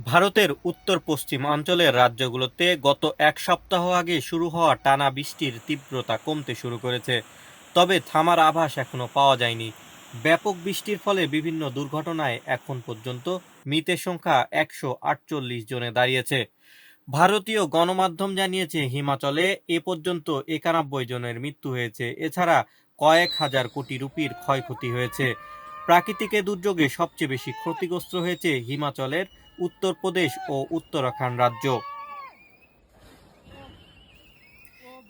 ভারতের উত্তর পশ্চিম অঞ্চলের রাজ্যগুলোতে গত এক সপ্তাহ আগে শুরু হওয়া টানা বৃষ্টির তীব্রতা কমতে শুরু করেছে, তবে থামার আভাস এখনো পাওয়া যায়নি। ব্যাপক বৃষ্টির ফলে বিভিন্ন দুর্ঘটনায় এখন পর্যন্ত মৃতের সংখ্যা 148 জনে দাঁড়িয়েছে। ভারতীয় গণমাধ্যম জানিয়েছে হিমাচলে এ পর্যন্ত 91 জনের মৃত্যু হয়েছে। এছাড়া কয়েক হাজার কোটি রুপির ক্ষয়ক্ষতি হয়েছে। প্রাকৃতিক এ দুর্যোগে সবচেয়ে বেশি ক্ষতিগ্রস্ত হয়েছে হিমাচলের উত্তরপ্রদেশ ও উত্তরাখণ্ড রাজ্য।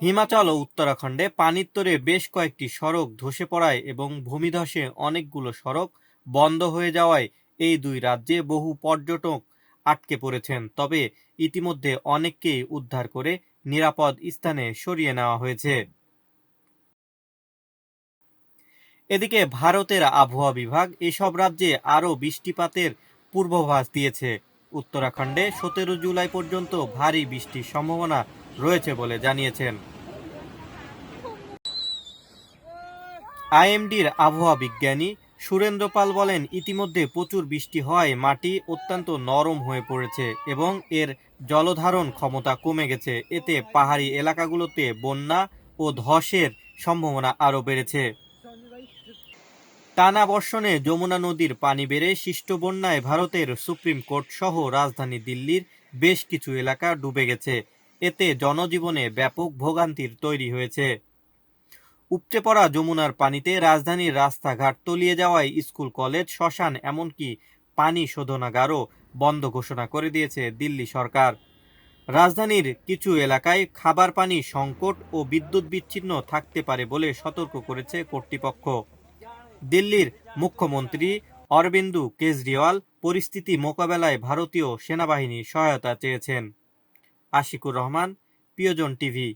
হিমাচল ও উত্তরাখণ্ডে পানির তোড়ে বেশ কয়েকটি সড়ক ধসে পড়ায় এবং ভূমিধসে অনেকগুলো সড়ক বন্ধ হয়ে যাওয়ায় এই দুই রাজ্যে বহু পর্যটক আটকে পড়েছেন। তবে ইতিমধ্যে অনেককেই উদ্ধার করে নিরাপদ স্থানে সরিয়ে নেওয়া হয়েছে। এদিকে ভারতের আবহাওয়া বিভাগ এসব রাজ্যে আরও বৃষ্টিপাতের পূর্বাভাস দিয়েছে। উত্তরাখণ্ডে 17 জুলাই পর্যন্ত ভারী বৃষ্টির সম্ভাবনা রয়েছে বলে জানিয়েছেন। আইএমডির আবহাওয়া বিজ্ঞানী সুরেন্দ্র পাল বলেন, ইতিমধ্যে প্রচুর বৃষ্টি হওয়ায় মাটি অত্যন্ত নরম হয়ে পড়েছে এবং এর জলধারণ ক্ষমতা কমে গেছে। এতে পাহাড়ি এলাকাগুলোতে বন্যা ও ধসের সম্ভাবনা আরও বেড়েছে। টানা বর্ষণে যমুনা নদীর পানি বেড়ে সৃষ্ট বন্যায় ভারতের সুপ্রিম কোর্ট সহ রাজধানী দিল্লির বেশ কিছু এলাকা ডুবে গেছে। এতে জনজীবনে ব্যাপক ভোগান্তির তৈরি হয়েছে। উপচে পড়া যমুনার পানিতে রাজধানীর রাস্তাঘাট তলিয়ে যাওয়ায় স্কুল, কলেজ, শ্মশান এমনকি পানি শোধনাগারও বন্ধ ঘোষণা করে দিয়েছে দিল্লি সরকার। রাজধানীর কিছু এলাকায় খাবার পানি সংকট ও বিদ্যুৎ বিচ্ছিন্ন থাকতে পারে বলে সতর্ক করেছে কর্তৃপক্ষ। দিল্লির মুখ্যমন্ত্রী অরবিন্দ কেজরিওয়াল পরিস্থিতি মোকাবেলায় ভারতীয় সেনাবাহিনীর সহায়তা চেয়েছেন। আশিকুর রহমান, প্রিয়জন টিভি।